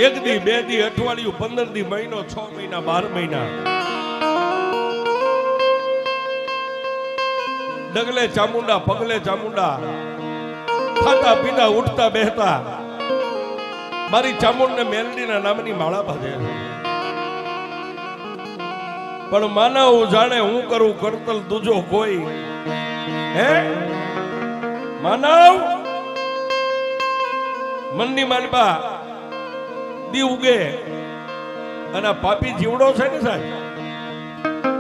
એક દી, બે દી, અઠવાડિયું, 15 દી, મહિનો, 6 મહિના, 12 મહિના ડગલે ચામુંડા, પગલે ચામુંડા, ખાતા પીતા, ઉઠતા બેહતા મારી ચામુંડ ને મેલડીના નામની માળા બાંધે છે. પણ માનવ જાણે હું કરું કરતલ દૂજો કોઈ. હે માનવ મનની માલપા દી ઉગે અને પાપી જીવડો છે ને સાહેબ,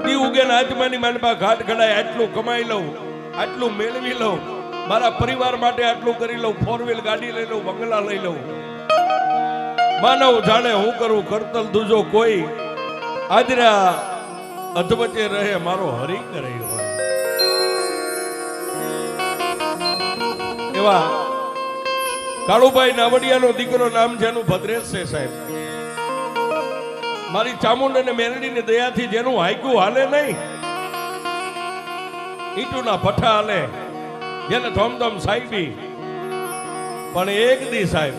દી ઉગે ને આત્માની માલપા ઘાટ ઘડાય, આટલું કમાઈ લઉં, આટલું મેળવી લઉં, મારા પરિવાર માટે આટલું કરી લઉં, 4 વ્હીલ ગાડી લઈ લઉં, બંગલા લઈ લઉં. માનવ જાણે હું કરું કરતલ દૂજો કોઈ. આજરા અધવચ્ચે રહે મારો હરી કરે એવા કાળુભાઈ નાવડિયાનો દીકરો નામ જેનું ભદ્રેશ છે સાહેબ. મારી ચામુંડ અને મેરડીની દયાથી જેનું હાઈકું હાલે નહીં, ઈટુના ભઠ્ઠા હાલે, જેને ધોમધોમ સાહેબી. પણ એક દી સાહેબ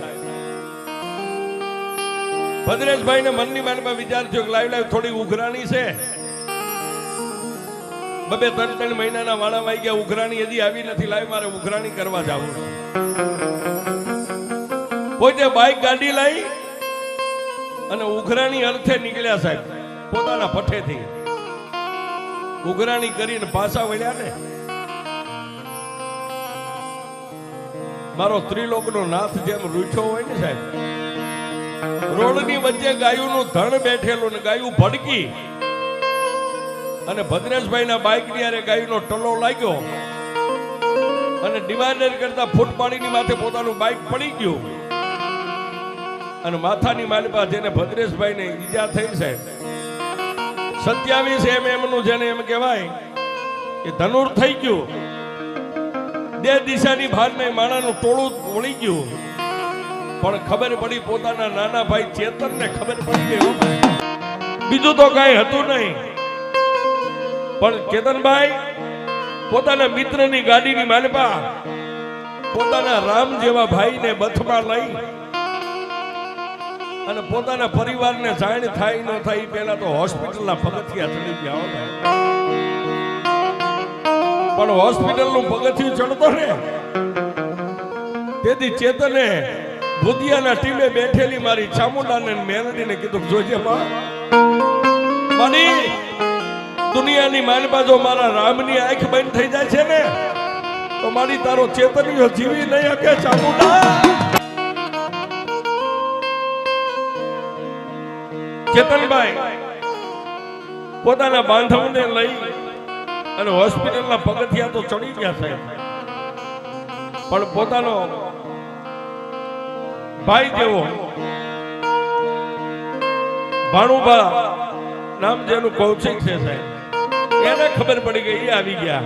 ભદ્રેશભાઈ ને મનની માનમાં વિચાર થયો કે લાઈવ થોડી ઉઘરાણી છે. 2-3 મહિનાના વાળા વાઈ ગયા, ઉઘરાણી હજી આવી નથી, લાઈવ મારે ઉઘરાણી કરવા જવું. પોતે બાઈક ગાડી લઈ અને ઉઘરાણી અર્થે નીકળ્યા સાહેબ. પોતાના ભઠ્ઠેથી ઉઘરાણી કરીને પાછા વળ્યા ને, મારો ત્રિલોકનો નાથ જેમ રૂઠ્યો હોય ને સાહેબ, રોડની વચ્ચે ગાયુંનું ધણ બેઠેલું ને ગાયું ભડકી અને ભદ્રેશભાઈના બાઇકની આરે ગાયુંનો ટલો લાગ્યો અને ડિવાઈડર કરતા ફૂટ પાડીની માથે પોતાનું બાઇક પડી ગયું અને માથાની માલપા જેને ભદ્રેશભાઈને ઈજા થઈ છે 27 એમનું જેને એમ કહેવાય કે ધનુર થઈ ગયું. 2 દિશાની ભારમાં માણાનું ટોળું વળી ગયું. પણ ખબર પડી પોતાના નાના ભાઈ ચેતનને ખબર પડી ગઈ, બીજું તો કઈ હતું નહીં. પણ ચેતનભાઈ પોતાના મિત્રની ગાડીની માલપા પોતાના રામ જેવા ભાઈને બથમાં લઈ અને પોતાના પરિવારને જાણ થાય ન થાય પહેલા તો હોસ્પિટલના પગથિયા ચડી ગયા. પણ હોસ્પિટલનું પગથિયું ચડતો ને તેથી ચેતને ભુદિયાના ટીમે બેઠેલી મારી ચામુંડાને મેલડીને કીધું, જોજે મારી દુનિયાની માલપા જો મારા રામની આંખ બંધ થઈ જાય છે ને તો મારી તારો ચેતનીઓ જીવી નહીં શકે. ચામુંડા ચેતનભાઈ પોતાના બાંધવને લઈ અને હોસ્પિટલના પગથિયા તો ચડી ગયા સાહેબ, પણ પોતાનો ભાઈ જેવો ભાણુભા નામ જેનું કૌશિક છે સાહેબ, એને ખબર પડી ગઈ, એ આવી ગયા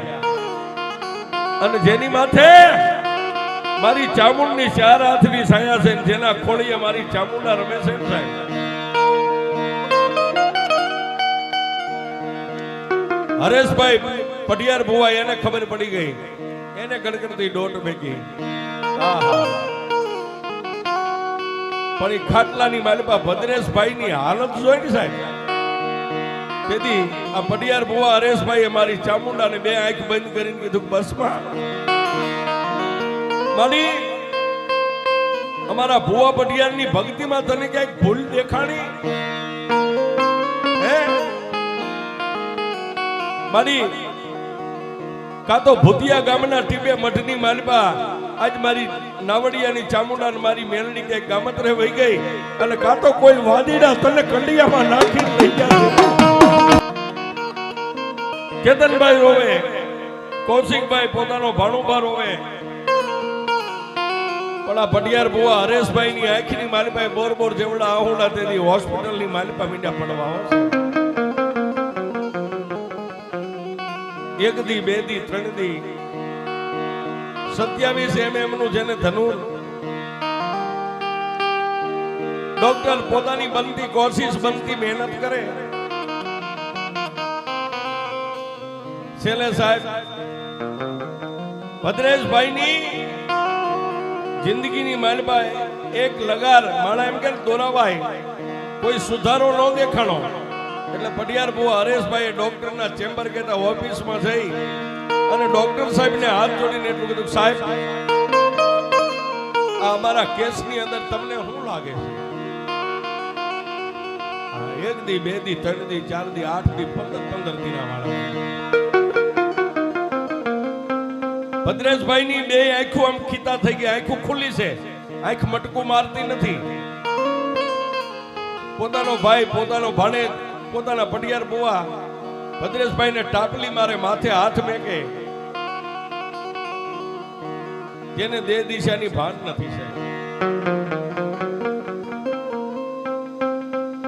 અને જેની માથે મારી ચામુંડની 4 હાથની છાયા છે, જેના ખોળીએ મારી ચામુંડા રમે છે સાહેબ. હરેશભાઈ પટિયાર ભુવા એને ખબર પડી ગઈ, એને ગણગણતી દોટ મેકી. પણ એ ખાટલાની માલપા ભદ્રેશભાઈની હાલત જોઈ ને સાહેબ, તેથી આ પટિયાર ભુવા હરેશભાઈએ મારી ચામુંડાને 2 આંખ બંધ કરીને કીધું, બસમાં મારી અમારા ભુવા પટિયારની ભક્તિમાં તને ક્યાંક ભૂલ દેખાણી હે મારી? કા તો ભૂતિયા ગામના ટીબે મઠની માલપા આજ મારી નાવડિયાની ચામુંડા મારી મેલડી કે ગામત્રે વહી ગઈ અને કા તો કોઈ વાદીડા તને કંડિયામાં નાખી લઈ ગયા. ચેતનભાઈ રોવે, કૌશિકભાઈ પોતાનો ભાણુભા રોવે, પણ આ પટિયાર ભુવા હરેશભાઈની આંખની માલપાએ બોર જેવડા આહોડા તેની હોસ્પિટલની માલપા મીંડા પડવા આવે. 1 દી, 2 દી, 3 દી, 27 એમનું જેને ધનુર. ડોક્ટર પોતાની બનતી કોશિશ, બનતી મહેનત કરે. છેલ્લે સાહેબ ભદ્રેશભાઈની જિંદગીની માલપાએ એક લગાર માણા એમ કે દોરાવાય કોઈ સુધારો ન દેખાણો એટલે પટિયાર બુઆ હરેશભાઈ ડોક્ટરના ચેમ્બર કેતા ઓફિસમાં જઈ અને ડોક્ટર સાહેબને હાથ જોડીને એટલું કીધું, સાહેબ આ અમારા કેસની અંદર તમને શું લાગે છે? એક દી, બે દી, ત્રણ દી, ચાર દી, 8 દી, 15 દીના વાળા. ભદ્રેશભાઈ ની બે આંખો આમ ખીતા થઈ ગઈ, આંખો ખુલ્લી છે, આંખ મટકું મારતી નથી. પોતાનો ભાઈ, પોતાનો ભાણેજ, પોતાના પટિયાર બુઆ ભદ્રેશભાઈ ને ટાપલી મારે, માથે હાથ મેકે, જેને દે દિશાની ભાન નથી છે.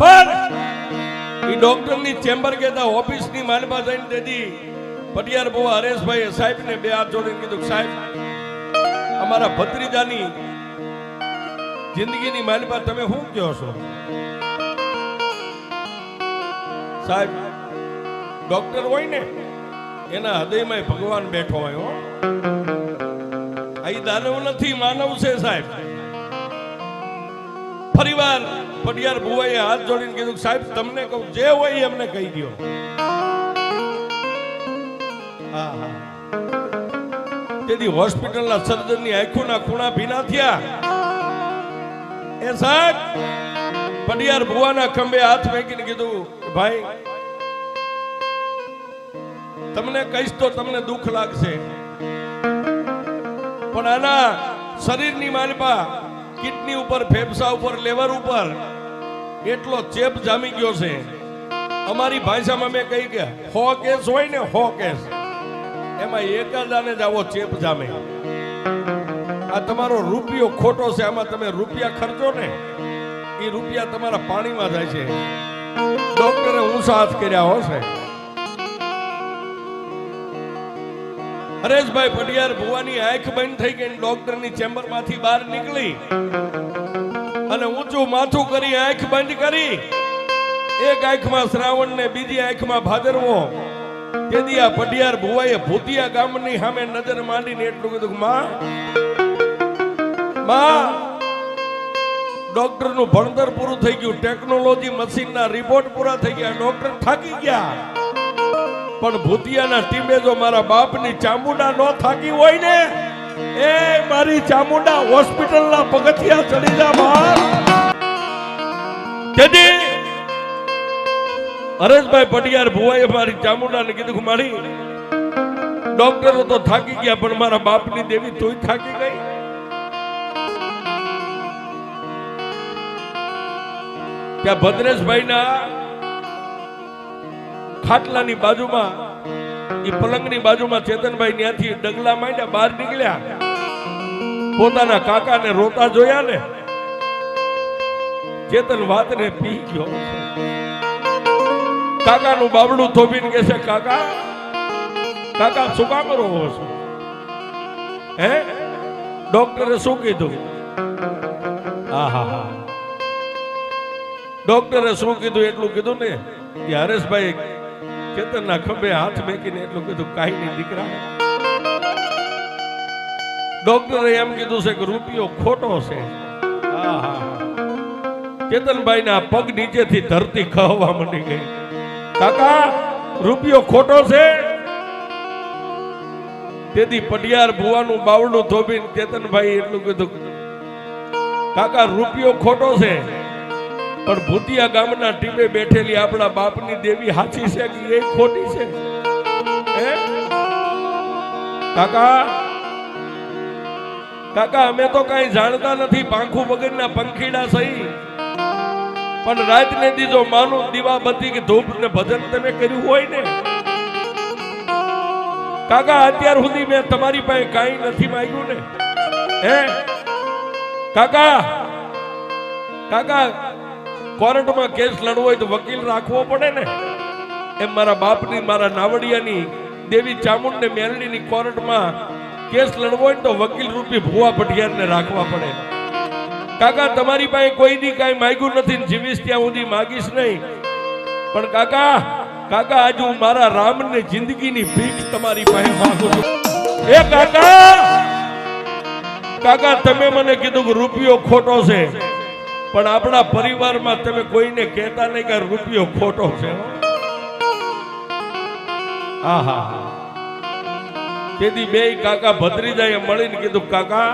પણ ઈ ડોક્ટર ની ચેમ્બર કેતા ઓફિસ ની માનબા જઈને દેદી પટિયાર બુઆ હરેશભાઈ સાહેબ ને બે હાથ જોડીને કીધું, સાહેબ અમારા ભત્રીજાની જિંદગીની માનબા તમે શું કહો છો? સાહેબ ડોક્ટર હોય ને એના હૃદયમાં ભગવાન બેઠો હોય. હો, આ દાનવ નથી, માનવ છે સાહેબ. ફરીવાર પટિયાર ભુવાએ હાથ જોડીને કીધું, સાહેબ તમને કહું જે હોય એમને કહી દો. તેથી હોસ્પિટલના સર્જનની આંખોના ખૂણા ભીના થયા. એ સાહેબ પટિયાર ભુવાના ખંભે હાથ મેકીને કીધું, ભાઈ તમને કહીશ તો તમને દુઃખ લાગશે, પણ આના શરીરની માલપા કિડની ઉપર, ફેફસા ઉપર, લેવર ઉપર એટલો ચેપ જામી ગયો છે. અમારી ભાષામાં મેં કહી કે 100 કેસ હોય ને 100 કેસ, એમાં એક જ આને જ આવો ચેપ જામે. આ તમારો રૂપિયો ખોટો છે, આમાં તમે રૂપિયા ખર્ચો ને એ રૂપિયા તમારા પાણીમાં જાય છે. ડોક્ટરે ઊંચા હાથ કર્યા હશે. હરેશભાઈ પટિયાર ભુવાની આંખ બંધ થઈ ગઈ, ડોક્ટરની ચેમ્બરમાંથી બહાર નીકળી અને ઊંચું માથું કરી આંખ બંધ કરી. એક આંખમાં શ્રાવણ ને બીજી આંખમાં ભાદરવો. તેથી આ પટિયાર ભુવાએ ભૂતિયા ગામની સામે નજર માંડીને એટલું કીધું, માં ડોક્ટર નું ભણતર પૂરું થઈ ગયું, ટેકનોલોજી મશીનના રિપોર્ટ પૂરા થઈ ગયા, ડોક્ટર થાકી ગયા, પણ ભૂતિયાના ટીમે જો મારા બાપની ચામુંડા ન થાકી હોય ને, એ મારી ચામુંડા હોસ્પિટલના પગથિયા ચડી જા બાપ. તેથી હરેશભાઈ પટિયાર ભુવાએ મારી ચામુંડાને કીધું, મારી ડોક્ટરો તો થાકી ગયા, પણ મારા બાપની દેવી તોય થાકી ગઈ. ત્યાં ભદ્રેશભાઈના ખાટલાની બાજુમાં, એ પલંગની બાજુમાં ચેતનભાઈ ત્યાંથી ડગલા માંડ્યા, બહાર નીકળ્યા. પોતાના કાકાને રોતા જોયા ને, ચેતન વાતને પી ગયો. કાકાનું બાબડું થોભીને કહે છે, કાકા કાકા શું કામ રોવો છો? હે, ડોક્ટરે શું કીધું? આહા, ડોક્ટરે શું કીધું? એટલું કીધું ને કે હરેશભાઈ ચેતનના ખંભે હાથ મેકીને એટલું કીધું, કાઈ નહીં દીકરા, ડોક્ટરે એમ કીધું છે કે રૂપિયો ખોટો છે. ચેતનભાઈના પગ નીચેથી ધરતી ખહવા માંડી ગઈ. કાકા રૂપિયો ખોટો છે. તેથી પટિયાર ભુવાનું બાવડું થોભીને ચેતનભાઈ એટલું કીધું, કાકા રૂપિયો ખોટો છે, પણ ભૂતિયા ગામના ટીમે બેઠેલી આપણા બાપની દેવી સાચી છે કે એ ખોટી છે? કાકા કાકા અમે તો કઈ જાણતા નથી, પાંખું વગરના પંખીડા સહી, પણ રાત ને દીજો માનું દીવાબત્તી કે ધૂપ ને ભજન તમે કર્યું હોય ને કાકા, અત્યાર સુધી મેં તમારી પાસે કાંઈ નથી માંગ્યું ને. હે કાકા, કાકા કોર્ટમાં કેસ લડવો હોય તો વકીલ રાખવો પડે ને, એમ મારા બાપની, મારા નાવડિયાની દેવી ચામુંડને મેલડીની કોર્ટમાં કેસ લડવો હોય તો વકીલ રૂપી ભુવા પટિયારને રાખવા પડે. કાકા તમારી પાસે કોઈ દી કાંઈ માંગ્યું નથી, જીવીશ ત્યાં સુધી માગીશ નહીં, પણ કાકા કાકા આજ હું મારા રામને જિંદગીની ભીખ તમારી પાસે માંગુ છું. એ કાકા કાકા તમે મને કીધું કે રૂપિયો ખોટો છે, પણ આપણા પરિવારમાં તમે કોઈને કહેતા નહીં કે રૂપિયો ખોટો છે. આહા, તેથી બે કાકા ભત્રીજાએ મળીને કીધું કાકા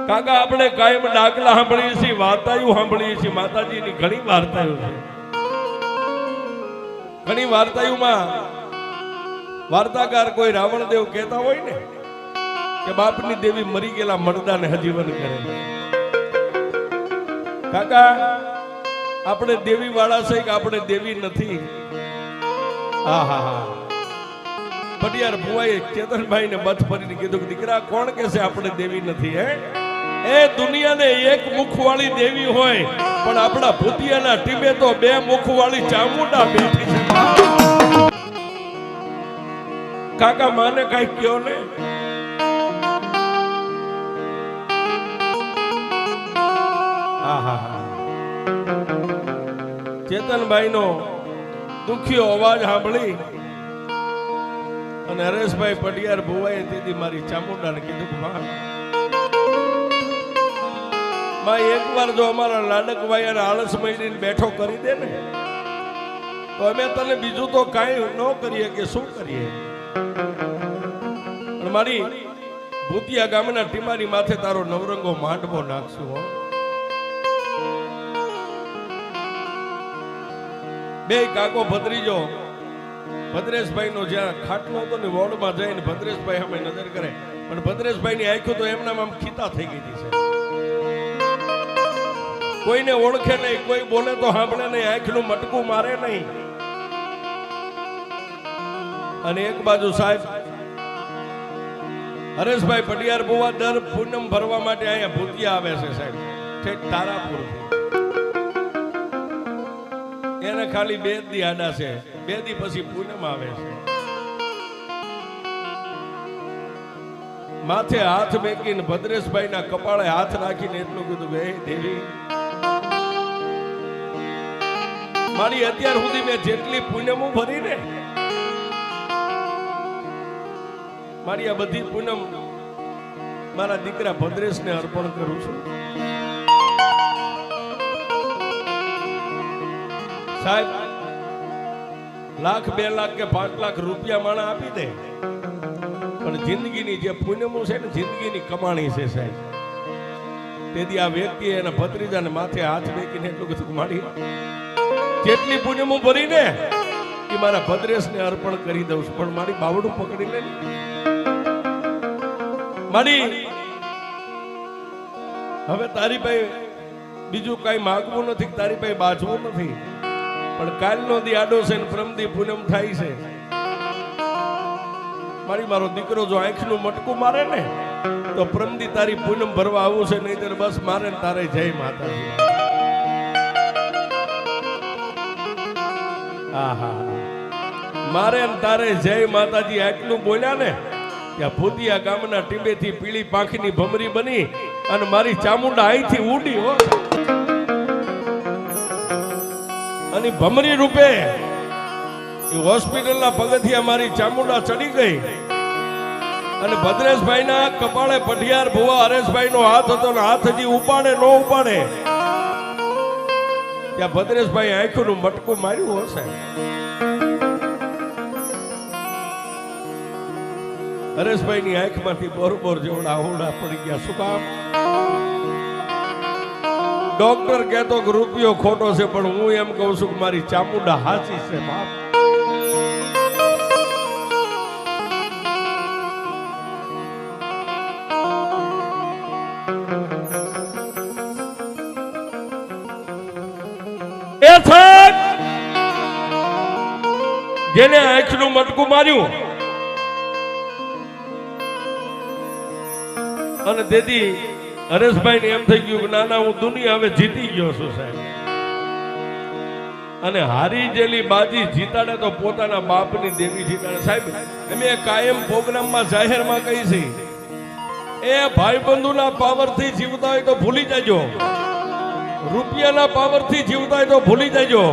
કાકા આપણે કાયમ ડાકલા સાંભળીએ છીએ, વાર્તાઓ સાંભળીએ છીએ, માતાજીની ઘણી વાર્તાઓ છે. ઘણી વાર્તાઓમાં વાર્તાકાર કોઈ રાવણદેવ કહેતા હોય ને કે બાપની દેવી મરી ગયેલા મરદાને હજીવન કરે. કાકા આપણે દેવી વાળા છે કે આપણે દેવી નથી? આહા, પટિયાર ભુવાએ ચેતનભાઈ ને બથ ફરીને કીધું કે દીકરા કોણ કે છે આપણે દેવી નથી? એ દુનિયાને એક મુખવાળી દેવી હોય, પણ આપણા ભૂતિયાના ટીમે તો બે મુખવાળી ચામુંડા બેઠી છે. કાકા માને કઈ કયો ને. ચેતનભાઈ નો દુખિયો અવાજ સાંભળી અને હરેશભાઈ પટિયાર ભુવાએ દીદી મારી ચામુંડાને કીધું કે માં એકવાર જો અમારા લાડકભાઈ અને આળસ મહિને બેઠો કરી દે ને તો અમે તને બીજું તો કાંઈ ન કરીએ કે શું કરીએ. મારી ભૂતિયા ગામના ટીમાની માથે તારો નવરંગો માંડવો નાખશું. બે કાકો ભત્રીજો ભદ્રેશભાઈ નો જ્યાં ખાટલો હતો ને વોર્ડમાં જઈને ભદ્રેશભાઈ સામે નજર કરે, પણ ભદ્રેશભાઈ ની આંખો તો એમના આમ ખીતા થઈ ગઈ છે. કોઈને ઓળખે નહીં, કોઈ બોલે તો સાંભળે નહીં, આંખનું મટકું મારે નહીં. અને એક બાજુ સાહેબ હરેશભાઈ પટિયાર બુવા દર પૂનમ ભરવા માટે અહીંયા ભૂતિયા આવે છે સાહેબ, ઠેક તારાપુર. એને ખાલી 2 દી આડા છે, 2 દી પછી પૂનમ આવે છે. માથે હાથ મેકીને ભદ્રેશભાઈ ના કપાળે હાથ રાખીને એટલું કીધું કે હે દેવી, મારી અત્યાર સુધી મેં જેટલી પૂનમો ભરી ને, મારી આ બધી પૂનમ મારા દીકરા ભદ્રેશને અર્પણ કરું છું. સાહેબ લાખ 2 લાખ કે 5 લાખ રૂપિયા માણા આપી દે, પણ જિંદગીની જે પૂનમો છે ને, જિંદગીની કમાણી છે સાહેબ. તેથી આ વ્યક્તિએ એના ભત્રીજાને માથે હાથ મેકીને એટલું કીધું મારી જેટલી પૂનમો ભરી ને એ મારા ભદ્રેશને અર્પણ કરી દઉં છું, પણ મારી બાવડું પકડી લે. મારી હવે તારી પાસે બીજું કઈ માગવું નથી, તારી પાસે બાજવું નથી, પણ કાલનો દી આડો છે ને પ્રમદી પૂનમ થાય છે. મારી મારો દીકરો જો આંખનું મટકું મારે ને તો પ્રમદી તારી પૂનમ ભરવા આવું છે, નહીતર બસ મારે ને તારે જય માતાજી. આહા, મારે ને તારે જય માતાજી આટલું બોલ્યા ને ત્યાં ભૂતિયા ગામના ટીબેથી પીળી પાંખની ભમરી બની અને મારી ચામુંડા અહીંથી ઉડી હો, અને ભમરી રૂપે એ હોસ્પિટલના પગથિયા મારી ચામુંડા ચડી ગઈ. અને ભદ્રેશભાઈ ના કપાળે પટિયાર ભુવા હરેશભાઈ નો હાથ હતો ને હાથ હજી ઉપાડે ન ઉપાડે ત્યાં ભદ્રેશભાઈ આંખનું મટકું માર્યું હશે. હરેશભાઈ ની આંખમાંથી બોરબોર જેવડા આવડા પડી ગયા. શું કામ? ડોક્ટર કહેતો કે રૂપિયો ખોટો છે, પણ હું એમ કહું છું કે મારી ચામુંડા હાચી છે બાપ. એ સાહેબ જેને આંખનું મટકું માર્યું અને તેથી હરેશભાઈ ને એમ થઈ ગયું કે ના હું દુનિયા હવે જીતી ગયો છું સાહેબ. અને હારી જેલી બાજી જીતાડે તો પોતાના બાપની દેવી જીતાડે સાહેબ. અમે કાયમ પ્રોગ્રામમાં જાહેરમાં કહી છે, એ ભાઈબંધુના પાવરથી જીવતા હોય તો ભૂલી જાજો, રૂપિયાના પાવરથી જીવતા હોય તો ભૂલી જાજો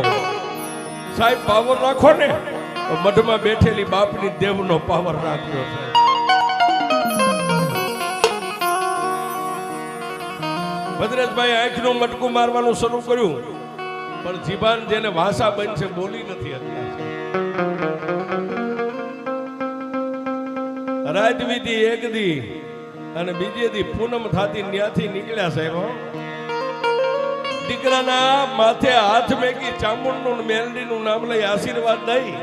સાહેબ. પાવર રાખો ને તો મઢમાં બેઠેલી બાપની દેવનો પાવર રાખ્યો છે. ભદ્રેશભાઈ આંખનું મટકું મારવાનું શરૂ કર્યું, પણ જીભાન જેને ભાષા બનશે બોલી નથી અત્યારે. રાત વીતી એક દી અને બીજે દી પૂનમ થાતી ન્યાથી નીકળ્યા સાહેબ. દીકરાના માથે હાથ મેકી ચામુંડનું મેલડીનું નામ લઈ આશીર્વાદ દઈ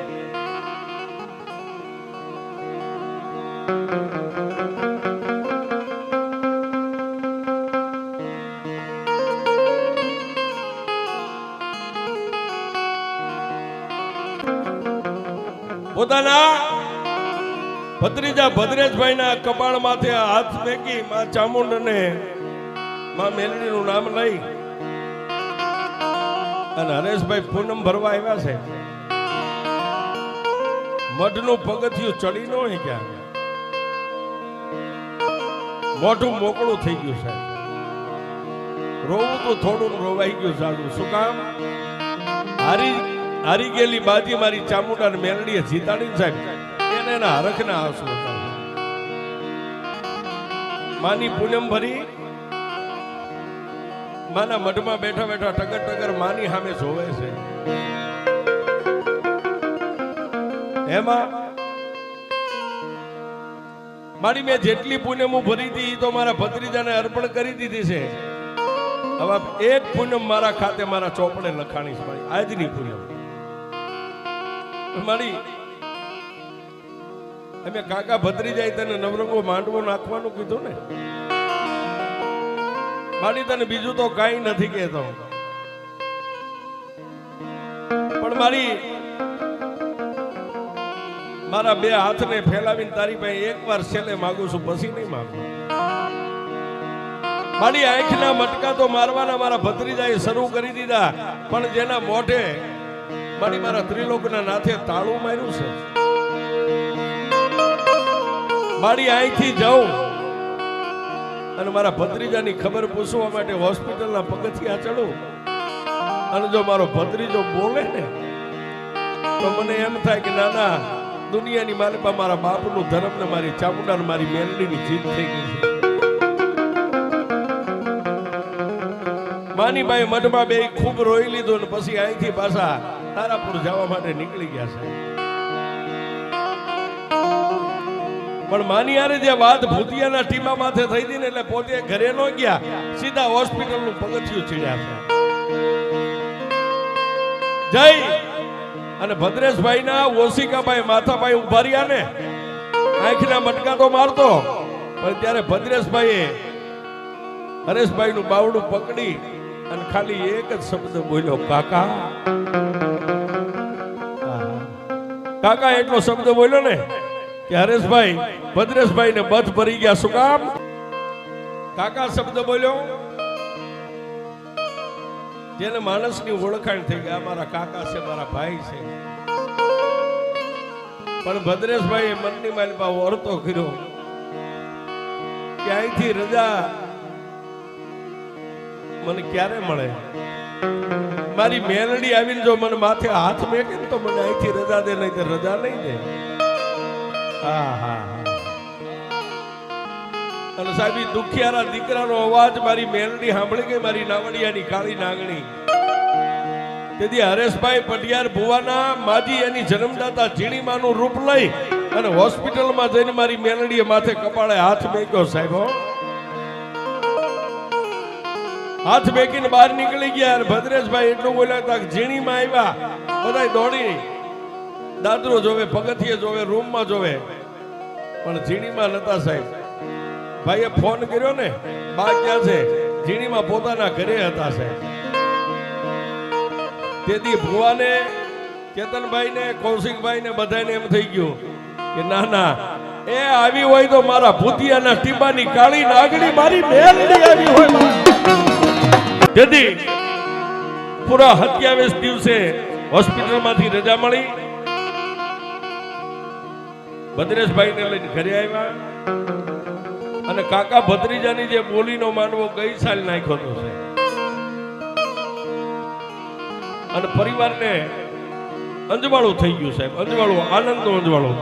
પોતાના ભત્રીજા ભદ્રેશભાઈના કપાળ માથે હાથ મેકી માં ચામુંડ અને માં મેલડીનું નામ લઈ અને હરેશભાઈ પૂનમ ભરવા આવ્યા છે. મઢનું પગથિયું ચડી ન હોય ક્યાં, મોઢું મોકળું થઈ ગયું સાહેબ. રોવું તો થોડું રોવાઈ ગયું સારું. શું કામ? હારી ગયેલી બાજી મારી ચામુંડા મેલડીએ જીતાડી સાહેબ. એને એના હરખના આંસુ હતા. માની પૂનમ ભરી માના મઢમાં બેઠા બેઠા ટગર ટગર માની સામે જોવે છે. એમાં મારી મેં જેટલી પૂનમ ભરી હતી તો મારા ભત્રીજાને અર્પણ કરી દીધી છે. હવે એક પૂનમ મારા ખાતે મારા ચોપડે લખાણી છે. મારી આજની પૂનમ મારી અમે કાકા ભત્રીજાએ તને નવરંગો માંડવો નાખવાનું કીધું ને. મારી તને બીજું તો કઈ નથી કહેતો, પણ મારા બે હાથને ફેલાવીને તારી પાસે એકવાર છેલ્લે માંગુ છું, પછી નહીં માંગુ. મારી આંખના મટકા તો મારવાના મારા ભત્રીજાએ શરૂ કરી દીધા, પણ જેના મોઢે મારા ત્રિલોકના નાથે તાળું માર્યું છે. મારી અહીંથી જાઉં અને મારા ભત્રીજાની ખબર પૂછવા માટે હોસ્પિટલના પગથિયા ચડું, અને જો મારો ભત્રીજો બોલે ને તો મને એમ થાય કે નાના દુનિયાની માલિપા મારા બાપનું ધર્મ ને મારી ચામુંડા મારી મેલડીની જીત થઈ ગઈ છે. માની બાઈ મઢમાં બે ખૂબ રોઈ લીધું ને પછી અહીંથી પાછા તારાપુર જવા માટે નીકળી ગયા છે. પણ માની યારે જે વાત ભૂતિયાના ટીમા માથે થઈ હતી ને એટલે પોતે ઘરે ન ગયા, સીધા હોસ્પિટલનું પગથિયું ચડ્યા છે. જય અને ભદ્રેશભાઈના ઓશિકાભાઈ માથાભાઈ ઉભા રહ્યા ને, આંખના મટકા તો મારતો, પણ ત્યારે ભદ્રેશભાઈએ હરેશભાઈનું બાવડું પકડી અને ખાલી એક જ શબ્દ બોલ્યો, કાકા. કાકા એટલો શબ્દ બોલ્યો ને કે હરેશભાઈ ભદ્રેશભાઈ ને બધ ભરી ગયા. શું કામ? કાકા શબ્દ બોલ્યો જેને માણસની ઓળખાણ થઈ ગઈ, મારા કાકા છે, મારા ભાઈ છે. પણ ભદ્રેશભાઈ મનની માલિપા વર્તો કર્યો કે અહીંથી રજા મને ક્યારે મળે. મારી મેલડી આવીને જો મને માથે હાથ મેકે તો મને અહીંથી રજા દે, નહીં તો રજા નહીં દે. અને સાહેબ દુખિયારા દીકરાનો અવાજ મારી મેલડી સાંભળી ગઈ, મારી નાવડિયાની કાળી નાગણી. તેથી હરેશભાઈ પટિયાર ભુવાના માજી એની જન્મદાતા ઝીણીમાનું રૂપ લઈ અને હોસ્પિટલમાં જઈને મારી મેલડીએ માથે કપાળે હાથ મેક્યો સાહેબ. હાથ મેકીને બહાર નીકળી ગયા. અને ભદ્રેશભાઈ એટલું બોલ્યા હતા કે ઝીણીમાં આવ્યા, બધા દોડી દાદરો જોવે, પગથિયે જોવે, રૂમમાં જોવે, પણ ઝીણીમાં નતા સાહેબ. ભાઈએ ફોન કર્યો ને, બા ક્યાં છે? ઝીણીમાં પોતાના ઘરે હતા સાહેબ. તેથી ભુવાને, કેતનભાઈ ને, કૌશિકભાઈ ને બધાને એમ થઈ ગયું કે ના ના એ આવી હોય તો મારા ભૂતિયાના ટીબાની કાળી નાગણી મારી મેલડી આવી હોય. તેથી પૂરા 27 દિવસે હોસ્પિટલમાંથી રજા મળી. ભદ્રેશભાઈને લઈને ઘરે આવ્યા અને કાકા ભત્રીજાની જે બોલીનો માંડવો ગઈ સાલ નાખ્યો હતો છે. અને પરિવારને અંજવાળું થઈ ગયું સાહેબ, અંજવાળું, આનંદનું અંજવાળું.